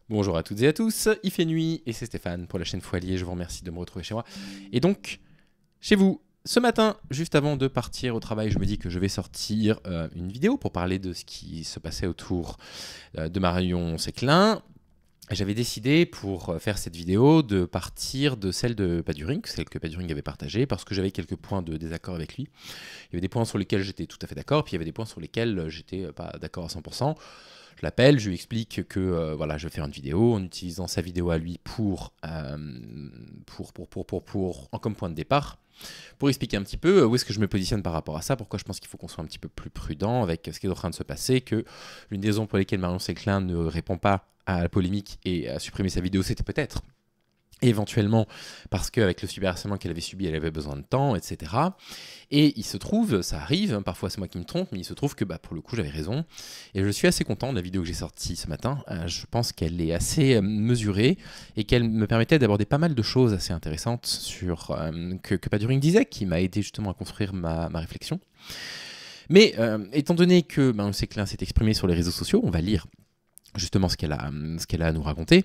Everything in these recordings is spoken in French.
Bonjour à toutes et à tous, il fait nuit et c'est Stéphane pour la chaîne Foilier, je vous remercie de me retrouver chez moi. Et donc, chez vous, ce matin, juste avant de partir au travail, je me dis que je vais sortir une vidéo pour parler de ce qui se passait autour de Marion Séclin. J'avais décidé pour faire cette vidéo de partir de celle de Paduring, celle que Paduring avait partagée, parce que j'avais quelques points de désaccord avec lui. Il y avait des points sur lesquels j'étais tout à fait d'accord, puis il y avait des points sur lesquels j'étais pas d'accord à 100%. Je l'appelle, je lui explique que voilà, je vais faire une vidéo en utilisant sa vidéo à lui comme point de départ, pour expliquer un petit peu où est-ce que je me positionne par rapport à ça, pourquoi je pense qu'il faut qu'on soit un petit peu plus prudent avec ce qui est en train de se passer, que l'une des raisons pour lesquelles Marion Séclin ne répond pas à la polémique et a supprimé sa vidéo, c'était peut-être éventuellement parce qu'avec le cyberharcèlement qu'elle avait subi, elle avait besoin de temps, etc. Et il se trouve, ça arrive, hein, parfois c'est moi qui me trompe, mais il se trouve que pour le coup j'avais raison. Et je suis assez content de la vidéo que j'ai sortie ce matin. Je pense qu'elle est assez mesurée et qu'elle me permettait d'aborder pas mal de choses assez intéressantes sur, que Paduring disait, qui m'a aidé justement à construire ma réflexion. Mais étant donné que Marion Séclin s'est exprimée sur les réseaux sociaux, on va lire justement ce qu'elle a à nous raconter.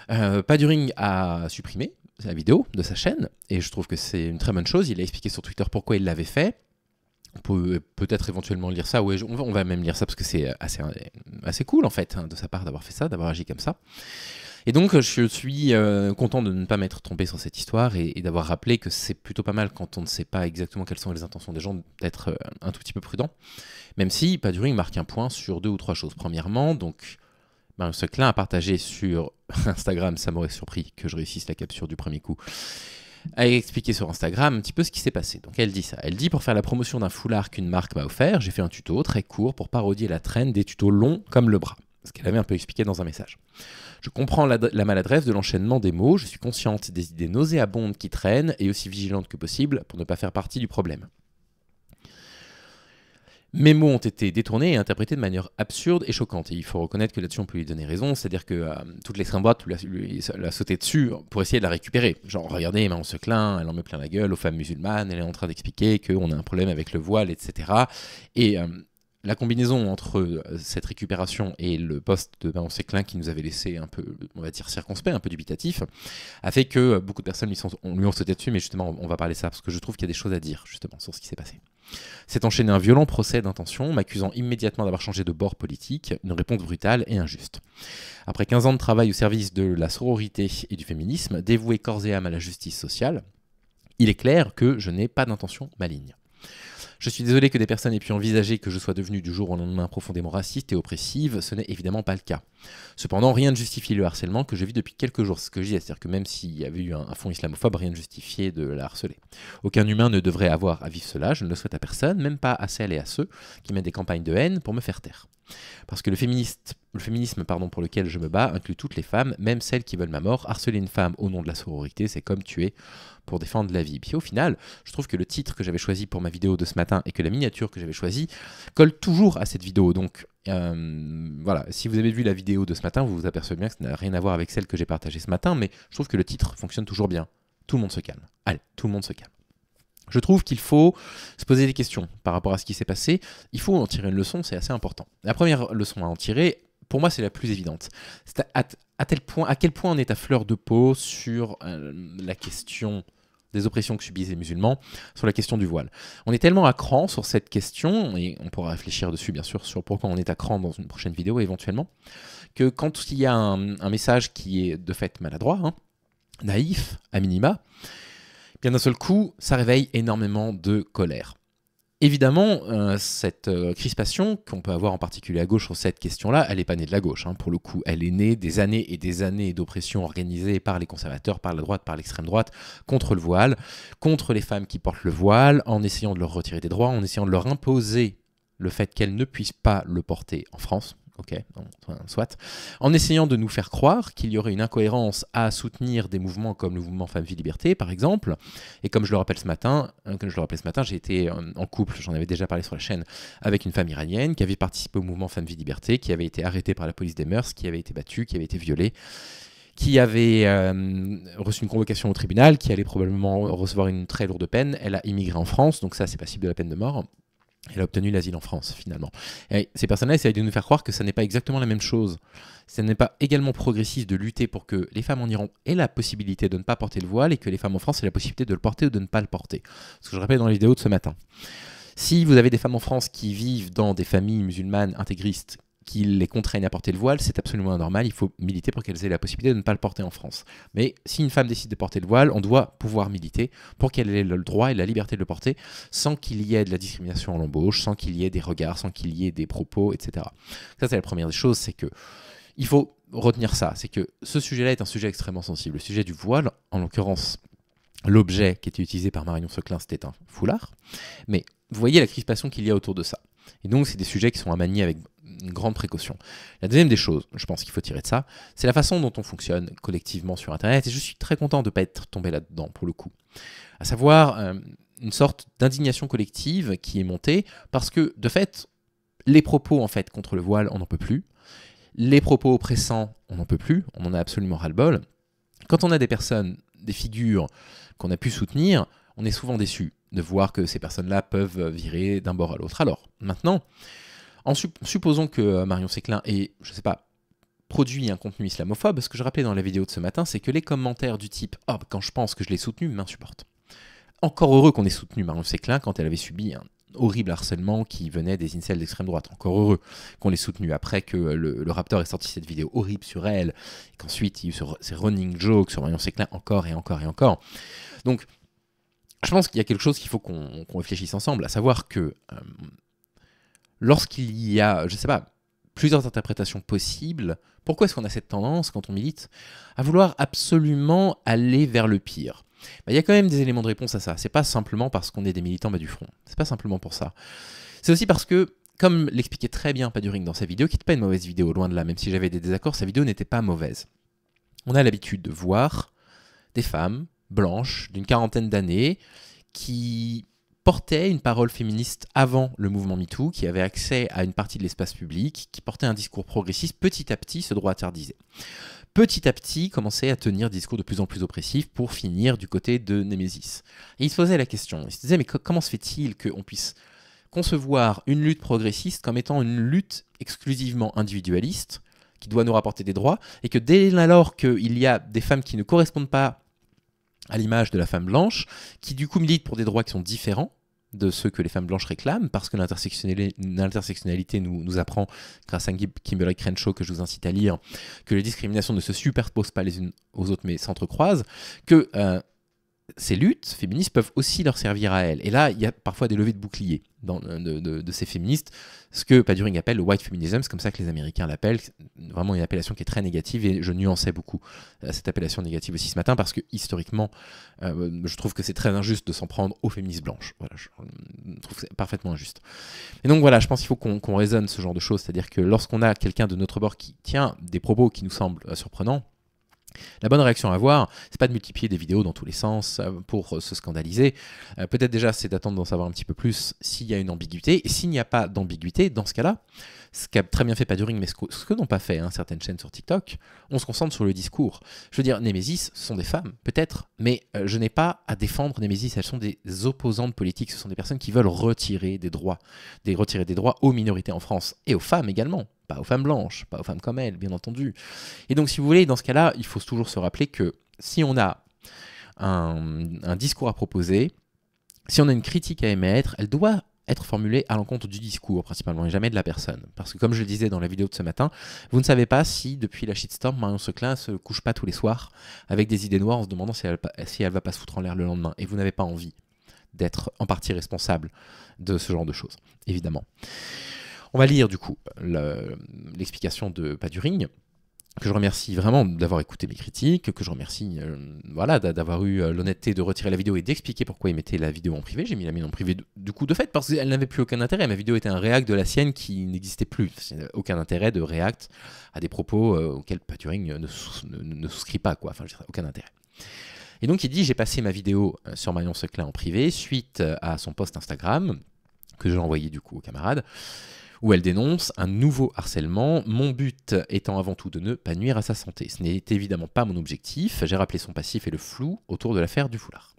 Paduring a supprimé la vidéo de sa chaîne et je trouve que c'est une très bonne chose. Il a expliqué sur Twitter pourquoi il l'avait fait. On peut peut-être éventuellement lire ça, ouais, on va même lire ça parce que c'est assez cool en fait de sa part d'avoir fait ça, d'avoir agi comme ça. Et donc je suis content de ne pas m'être trompé sur cette histoire et d'avoir rappelé que c'est plutôt pas mal quand on ne sait pas exactement quelles sont les intentions des gens d'être un tout petit peu prudent. Même si Paduring marque un point sur 2 ou 3 choses. Premièrement, donc Marion Séclin a partagé sur Instagram, ça m'aurait surpris que je réussisse la capture du premier coup, a expliqué sur Instagram un petit peu ce qui s'est passé. Donc elle dit ça. Elle dit: pour faire la promotion d'un foulard qu'une marque m'a offert, j'ai fait un tuto très court pour parodier la trend des tutos longs comme le bras. Ce qu'elle avait un peu expliqué dans un message. Je comprends la maladresse de l'enchaînement des mots, je suis consciente des idées nauséabondes qui traînent et aussi vigilante que possible pour ne pas faire partie du problème. Mes mots ont été détournés et interprétés de manière absurde et choquante. Et il faut reconnaître que là-dessus, on peut lui donner raison. C'est-à-dire que toute l'extrême droite lui a sauté dessus pour essayer de la récupérer. Genre, regardez, Marion Séclin, elle en met plein la gueule aux femmes musulmanes, elle est en train d'expliquer qu'on a un problème avec le voile, etc. Et la combinaison entre cette récupération et le poste de Marion Séclin qui nous avait laissé un peu, on va dire, circonspect, un peu dubitatif, a fait que beaucoup de personnes lui ont sauté dessus. Mais justement, on va parler de ça parce que je trouve qu'il y a des choses à dire, justement, sur ce qui s'est passé. S'est enchaîné un violent procès d'intention, m'accusant immédiatement d'avoir changé de bord politique, une réponse brutale et injuste. Après 15 ans de travail au service de la sororité et du féminisme, dévoué corps et âme à la justice sociale, il est clair que je n'ai pas d'intention maligne. Je suis désolé que des personnes aient pu envisager que je sois devenu du jour au lendemain profondément raciste et oppressive, ce n'est évidemment pas le cas. Cependant, rien ne justifie le harcèlement que je vis depuis quelques jours, c'est ce que je dis, c'est-à-dire que même s'il y avait eu un fond islamophobe, rien ne justifiait de la harceler. Aucun humain ne devrait avoir à vivre cela, je ne le souhaite à personne, même pas à celles et à ceux qui mènent des campagnes de haine pour me faire taire. Parce que le féminisme pour lequel je me bats inclut toutes les femmes, même celles qui veulent ma mort. Harceler une femme au nom de la sororité, c'est comme tuer pour défendre la vie. Puis au final, je trouve que le titre que j'avais choisi pour ma vidéo de ce matin et que la miniature que j'avais choisie colle toujours à cette vidéo. Donc voilà, si vous avez vu la vidéo de ce matin, vous vous apercevez bien que ça n'a rien à voir avec celle que j'ai partagée ce matin, mais je trouve que le titre fonctionne toujours bien. Tout le monde se calme. Allez, tout le monde se calme. Je trouve qu'il faut se poser des questions par rapport à ce qui s'est passé. Il faut en tirer une leçon, c'est assez important. La première leçon à en tirer, pour moi, c'est la plus évidente. C'est à quel point on est à fleur de peau sur la question des oppressions que subissent les musulmans, sur la question du voile. On est tellement à cran sur cette question, et on pourra réfléchir dessus bien sûr sur pourquoi on est à cran dans une prochaine vidéo éventuellement, que quand il y a un message qui est de fait maladroit, naïf, à minima, bien d'un seul coup, ça réveille énormément de colère. Évidemment, cette crispation qu'on peut avoir en particulier à gauche sur cette question-là, elle n'est pas née de la gauche. Pour le coup, elle est née des années d'oppression organisée par les conservateurs, par la droite, par l'extrême droite, contre le voile, contre les femmes qui portent le voile, en essayant de leur retirer des droits, en essayant de leur imposer le fait qu'elles ne puissent pas le porter en France. Ok, soit. En essayant de nous faire croire qu'il y aurait une incohérence à soutenir des mouvements comme le mouvement Femmes Vie Liberté, par exemple. Et comme je le rappelle ce matin, j'ai été en couple, j'en avais déjà parlé sur la chaîne, avec une femme iranienne qui avait participé au mouvement Femmes Vie Liberté, qui avait été arrêtée par la police des mœurs, qui avait été battue, qui avait été violée, qui avait reçu une convocation au tribunal, qui allait probablement recevoir une très lourde peine. Elle a immigré en France, donc ça c'est passible de la peine de mort. Elle a obtenu l'asile en France, finalement. Et ces personnes-là essayent de nous faire croire que ça n'est pas exactement la même chose. Ça n'est pas également progressiste de lutter pour que les femmes en Iran aient la possibilité de ne pas porter le voile et que les femmes en France aient la possibilité de le porter ou de ne pas le porter. Ce que je rappelle dans la vidéo de ce matin. Si vous avez des femmes en France qui vivent dans des familles musulmanes intégristes qui les contraignent à porter le voile, c'est absolument anormal, il faut militer pour qu'elles aient la possibilité de ne pas le porter en France. Mais si une femme décide de porter le voile, on doit pouvoir militer pour qu'elle ait le droit et la liberté de le porter sans qu'il y ait de la discrimination à l'embauche, sans qu'il y ait des regards, sans qu'il y ait des propos, etc. Ça, c'est la première des choses, c'est que il faut retenir ça, c'est que ce sujet-là est un sujet extrêmement sensible. Le sujet du voile, en l'occurrence, l'objet qui était utilisé par Marion Seclin, c'était un foulard, mais vous voyez la crispation qu'il y a autour de ça. Et donc, c'est des sujets qui sont à manier avec une grande précaution. La deuxième des choses, je pense qu'il faut tirer de ça, c'est la façon dont on fonctionne collectivement sur Internet, et je suis très content de ne pas être tombé là-dedans, pour le coup. À savoir, une sorte d'indignation collective qui est montée, parce que, de fait, les propos, en fait, contre le voile, on n'en peut plus. Les propos oppressants, on n'en peut plus, on en a absolument ras-le-bol. Quand on a des personnes, des figures qu'on a pu soutenir, on est souvent déçu de voir que ces personnes-là peuvent virer d'un bord à l'autre. Alors, maintenant, supposons que Marion Seclin ait, je ne sais pas, produit un contenu islamophobe, ce que je rappelais dans la vidéo de ce matin, c'est que les commentaires du type « Oh, quand je pense que je l'ai soutenu, m'insupportent ». Encore heureux qu'on ait soutenu Marion Seclin quand elle avait subi un horrible harcèlement qui venait des incels d'extrême droite. Encore heureux qu'on l'ait soutenu après que le Raptor ait sorti cette vidéo horrible sur elle, et qu'ensuite il y a eu ces running jokes sur Marion Seclin encore et encore et encore. Donc, je pense qu'il y a quelque chose qu'il faut qu'on réfléchisse ensemble, à savoir que lorsqu'il y a, je ne sais pas, plusieurs interprétations possibles, pourquoi est-ce qu'on a cette tendance, quand on milite, à vouloir absolument aller vers le pire ? Il y a quand même des éléments de réponse à ça. C'est pas simplement parce qu'on est des militants bas du front. C'est pas simplement pour ça. C'est aussi parce que, comme l'expliquait très bien Paduring dans sa vidéo, qui n'était pas une mauvaise vidéo, loin de là, même si j'avais des désaccords, sa vidéo n'était pas mauvaise. On a l'habitude de voir des femmes blanches d'une quarantaine d'années qui portaient une parole féministe avant le mouvement MeToo, qui avaient accès à une partie de l'espace public, qui portaient un discours progressiste, petit à petit se droitardisaient. Petit à petit, commençaient à tenir des discours de plus en plus oppressifs pour finir du côté de Némésis. Et ils se posaient la question, ils se disaient mais comment se fait-il qu'on puisse concevoir une lutte progressiste comme étant une lutte exclusivement individualiste, qui doit nous rapporter des droits, et que dès lors qu'il y a des femmes qui ne correspondent pas à l'image de la femme blanche, qui du coup milite pour des droits qui sont différents de ceux que les femmes blanches réclament, parce que l'intersectionnalité nous apprend, grâce à Kimberly Crenshaw, que je vous incite à lire, que les discriminations ne se superposent pas les unes aux autres, mais s'entrecroisent, que ces luttes féministes peuvent aussi leur servir à elles. Et là, il y a parfois des levées de boucliers de ces féministes, ce que Paduring appelle le white feminism, c'est comme ça que les Américains l'appellent, vraiment une appellation qui est très négative, et je nuançais beaucoup cette appellation négative aussi ce matin, parce que historiquement, je trouve que c'est très injuste de s'en prendre aux féministes blanches. Voilà, je trouve que c'est parfaitement injuste. Et donc voilà, je pense qu'il faut qu'on raisonne ce genre de choses, c'est-à-dire que lorsqu'on a quelqu'un de notre bord qui tient des propos qui nous semblent surprenants, la bonne réaction à avoir, c'est pas de multiplier des vidéos dans tous les sens pour se scandaliser. Peut-être déjà, c'est d'attendre d'en savoir un petit peu plus s'il y a une ambiguïté. Et s'il n'y a pas d'ambiguïté, dans ce cas-là, ce qu'a très bien fait Paduring, mais ce que n'ont pas fait certaines chaînes sur TikTok, on se concentre sur le discours. Je veux dire, Némésis, ce sont des femmes, peut-être, mais je n'ai pas à défendre Némésis. Elles sont des opposantes politiques. Ce sont des personnes qui veulent retirer des droits aux minorités en France et aux femmes également. Pas aux femmes blanches, pas aux femmes comme elles, bien entendu. Et donc, si vous voulez, dans ce cas-là, il faut toujours se rappeler que si on a un discours à proposer, si on a une critique à émettre, elle doit être formulée à l'encontre du discours, principalement, et jamais de la personne. Parce que, comme je le disais dans la vidéo de ce matin, vous ne savez pas si, depuis la shitstorm, Marion Seclin ne se couche pas tous les soirs avec des idées noires en se demandant si elle va pas se foutre en l'air le lendemain. Et vous n'avez pas envie d'être en partie responsable de ce genre de choses, évidemment. On va lire du coup l'explication de Paduring, que je remercie vraiment d'avoir écouté mes critiques, que je remercie d'avoir eu l'honnêteté de retirer la vidéo et d'expliquer pourquoi il mettait la vidéo en privé. J'ai mis la mienne en privé du coup de fait parce qu'elle n'avait plus aucun intérêt. Ma vidéo était un react de la sienne qui n'existait plus. Aucun intérêt de react à des propos auxquels Paduring ne souscrit pas, quoi. Enfin, aucun intérêt. Et donc il dit, j'ai passé ma vidéo sur Marion Seclin en privé suite à son post Instagram, que j'ai envoyé du coup aux camarades, où elle dénonce un nouveau harcèlement, mon but étant avant tout de ne pas nuire à sa santé. Ce n'est évidemment pas mon objectif, j'ai rappelé son passif et le flou autour de l'affaire du foulard.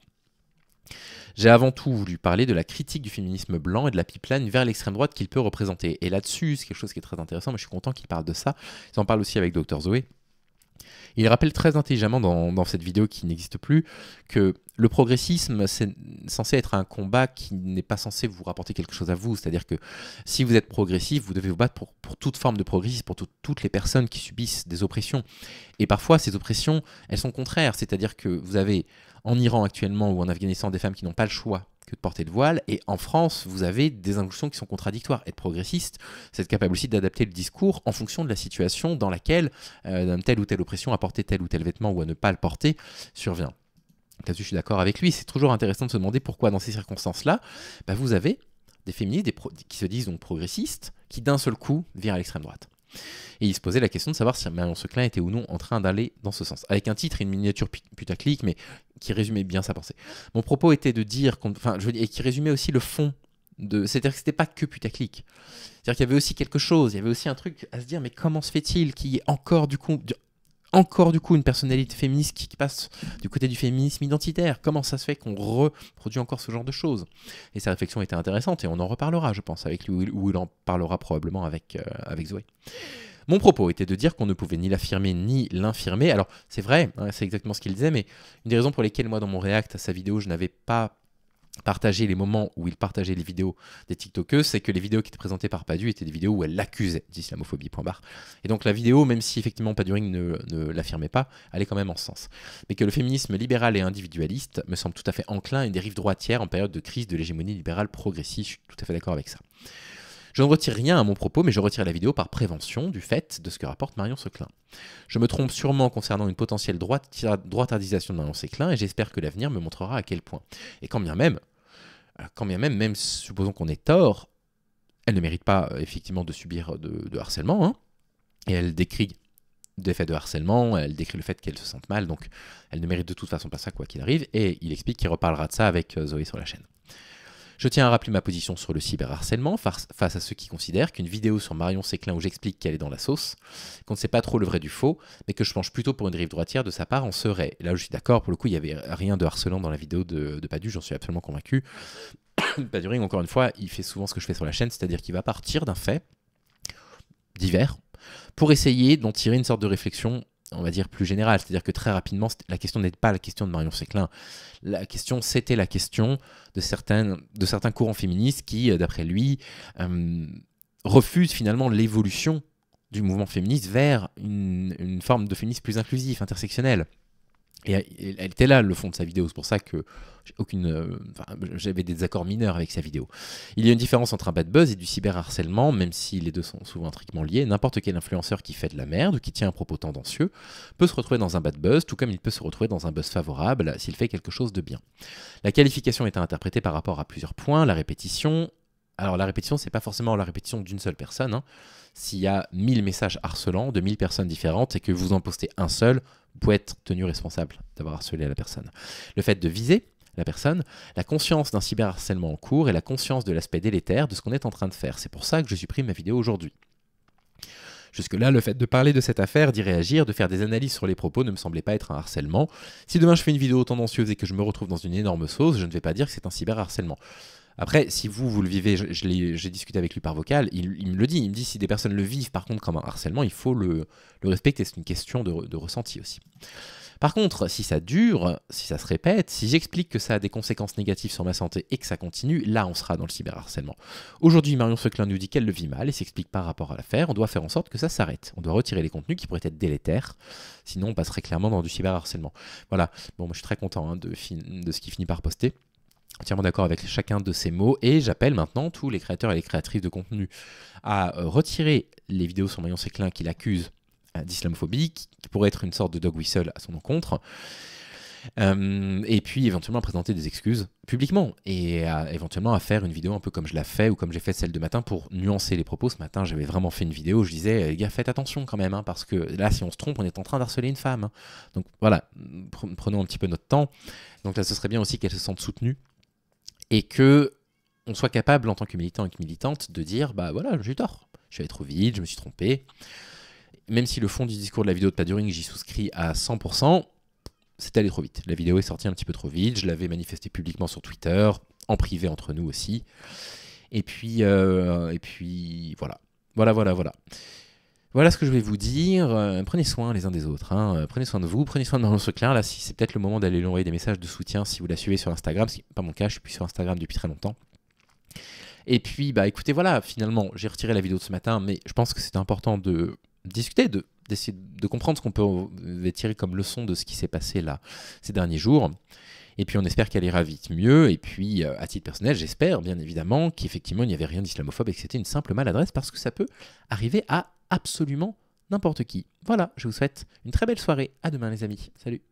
J'ai avant tout voulu parler de la critique du féminisme blanc et de la pipeline vers l'extrême droite qu'il peut représenter. Et là-dessus, c'est quelque chose qui est très intéressant, mais je suis content qu'il parle de ça. Ils en parlent aussi avec Dr Zoé. Il rappelle très intelligemment dans cette vidéo qui n'existe plus que le progressisme, c'est censé être un combat qui n'est pas censé vous rapporter quelque chose à vous. C'est-à-dire que si vous êtes progressif, vous devez vous battre pour toute forme de progressisme, pour toutes les personnes qui subissent des oppressions. Et parfois, ces oppressions, elles sont contraires. C'est-à-dire que vous avez en Iran actuellement ou en Afghanistan des femmes qui n'ont pas le choix que de porter le voile, et en France, vous avez des injonctions qui sont contradictoires. Être progressiste, c'est être capable aussi d'adapter le discours en fonction de la situation dans laquelle telle ou telle oppression à porter tel ou tel vêtement ou à ne pas le porter survient. Là-dessus, je suis d'accord avec lui. C'est toujours intéressant de se demander pourquoi, dans ces circonstances-là, vous avez des féministes qui se disent donc progressistes, qui d'un seul coup virent à l'extrême droite. Et il se posait la question de savoir si Marion Seclin était ou non en train d'aller dans ce sens. Avec un titre et une miniature putaclic, mais qui résumait bien sa pensée. Mon propos était de dire, et qui résumait aussi le fond, c'est-à-dire que c'était pas que putaclic. C'est-à-dire qu'il y avait aussi quelque chose, il y avait aussi un truc à se dire, mais comment se fait-il qu'il y ait encore du coup une personnalité féministe qui passe du côté du féminisme identitaire? Comment ça se fait qu'on reproduit encore ce genre de choses? Et sa réflexion était intéressante, et on en reparlera, je pense, avec lui, ou il en parlera probablement avec Zoé. Mon propos était de dire qu'on ne pouvait ni l'affirmer ni l'infirmer. Alors, c'est vrai, hein, c'est exactement ce qu'il disait, mais une des raisons pour lesquelles, moi, dans mon react à sa vidéo, je n'avais pas partagé les moments où il partageait les vidéos des TikTokeuses, c'est que les vidéos qui étaient présentées par Padu étaient des vidéos où elle l'accusait d'islamophobie, point barre. Et donc la vidéo, même si effectivement Paduring ne l'affirmait pas, allait quand même en ce sens. Mais que le féminisme libéral et individualiste me semble tout à fait enclin à une dérive droitière en période de crise de l'hégémonie libérale progressiste. Je suis tout à fait d'accord avec ça. Je ne retire rien à mon propos, mais je retire la vidéo par prévention du fait de ce que rapporte Marion Seclin. Je me trompe sûrement concernant une potentielle droitardisation de Marion Seclin, et j'espère que l'avenir me montrera à quel point. Et quand bien même supposons qu'on ait tort, elle ne mérite pas effectivement de subir de harcèlement, hein, et elle décrit des faits de harcèlement, elle décrit le fait qu'elle se sente mal, donc elle ne mérite de toute façon pas ça quoi qu'il arrive, et il explique qu'il reparlera de ça avec Zoé sur la chaîne. Je tiens à rappeler ma position sur le cyberharcèlement face à ceux qui considèrent qu'une vidéo sur Marion Seclin où j'explique qu'elle est dans la sauce, qu'on ne sait pas trop le vrai du faux, mais que je penche plutôt pour une dérive droitière de sa part en serait. Et là, je suis d'accord, pour le coup, il n'y avait rien de harcelant dans la vidéo de Padu, j'en suis absolument convaincu. Paduring, encore une fois, il fait souvent ce que je fais sur la chaîne, c'est-à-dire qu'il va partir d'un fait divers pour essayer d'en tirer une sorte de réflexion, on va dire, plus générale. C'est-à-dire que très rapidement, la question n'est pas la question de Marion Seclin. La question, c'était la question de certains courants féministes qui, d'après lui, refusent finalement l'évolution du mouvement féministe vers une forme de féminisme plus inclusif, intersectionnel. Et elle était là, le fond de sa vidéo. C'est pour ça que j'avais des désaccords mineurs avec sa vidéo. Il y a une différence entre un bad buzz et du cyberharcèlement, même si les deux sont souvent intriquement liés. N'importe quel influenceur qui fait de la merde ou qui tient un propos tendancieux peut se retrouver dans un bad buzz, tout comme il peut se retrouver dans un buzz favorable s'il fait quelque chose de bien. La qualification est à interpréter par rapport à plusieurs points. La répétition. Alors la répétition, c'est pas forcément la répétition d'une seule personne, hein. S'il y a 1000 messages harcelants de 1000 personnes différentes et que vous en postez un seul, vous pouvez être tenu responsable d'avoir harcelé la personne. Le fait de viser la personne, la conscience d'un cyberharcèlement en cours et la conscience de l'aspect délétère de ce qu'on est en train de faire. C'est pour ça que je supprime ma vidéo aujourd'hui. Jusque-là, le fait de parler de cette affaire, d'y réagir, de faire des analyses sur les propos ne me semblait pas être un harcèlement. Si demain je fais une vidéo tendancieuse et que je me retrouve dans une énorme sauce, je ne vais pas dire que c'est un cyberharcèlement. Après, si vous le vivez, j'ai discuté avec lui par vocal, il me le dit, il me dit si des personnes le vivent par contre comme un harcèlement, il faut le respecter, c'est une question de ressenti aussi. Par contre, si ça dure, si ça se répète, si j'explique que ça a des conséquences négatives sur ma santé et que ça continue, là on sera dans le cyberharcèlement. Aujourd'hui, Marion Seclin nous dit qu'elle le vit mal et s'explique par rapport à l'affaire, on doit faire en sorte que ça s'arrête. On doit retirer les contenus qui pourraient être délétères, sinon on passerait clairement dans du cyberharcèlement. Voilà, bon, moi je suis très content hein, de ce qu'il finit par poster. Entièrement d'accord avec chacun de ces mots et j'appelle maintenant tous les créateurs et les créatrices de contenu à retirer les vidéos sur Marion Seclin qui l'accusent d'islamophobie, qui pourrait être une sorte de dog whistle à son encontre, et puis éventuellement à présenter des excuses publiquement et éventuellement à faire une vidéo un peu comme je l'ai fait ou comme j'ai fait celle de matin pour nuancer les propos. Ce matin j'avais vraiment fait une vidéo où je disais les gars faites attention quand même hein, parce que là si on se trompe on est en train d'harceler une femme hein. Donc voilà, prenons un petit peu notre temps. Donc là ce serait bien aussi qu'elle se sente soutenue et que on soit capable en tant que militant et que militante de dire bah voilà j'ai eu tort, je suis allé trop vite, je me suis trompé. Même si le fond du discours de la vidéo de Paduring j'y souscris à 100%, c'était allé trop vite. La vidéo est sortie un petit peu trop vite. Je l'avais manifesté publiquement sur Twitter, en privé entre nous aussi. Et puis voilà. Voilà ce que je vais vous dire. Prenez soin les uns des autres. Hein. Prenez soin de vous, prenez soin de Marion Seclin. Là, c'est peut-être le moment d'aller lui envoyer des messages de soutien si vous la suivez sur Instagram. Ce n'est pas mon cas, je suis plus sur Instagram depuis très longtemps. Et puis, bah écoutez, voilà, finalement, j'ai retiré la vidéo de ce matin, mais je pense que c'est important de discuter, d'essayer de comprendre ce qu'on peut tirer comme leçon de ce qui s'est passé là ces derniers jours. Et puis on espère qu'elle ira vite mieux. Et puis à titre personnel, j'espère bien évidemment qu'effectivement il n'y avait rien d'islamophobe et que c'était une simple maladresse parce que ça peut arriver à absolument n'importe qui. Voilà, je vous souhaite une très belle soirée. À demain les amis. Salut.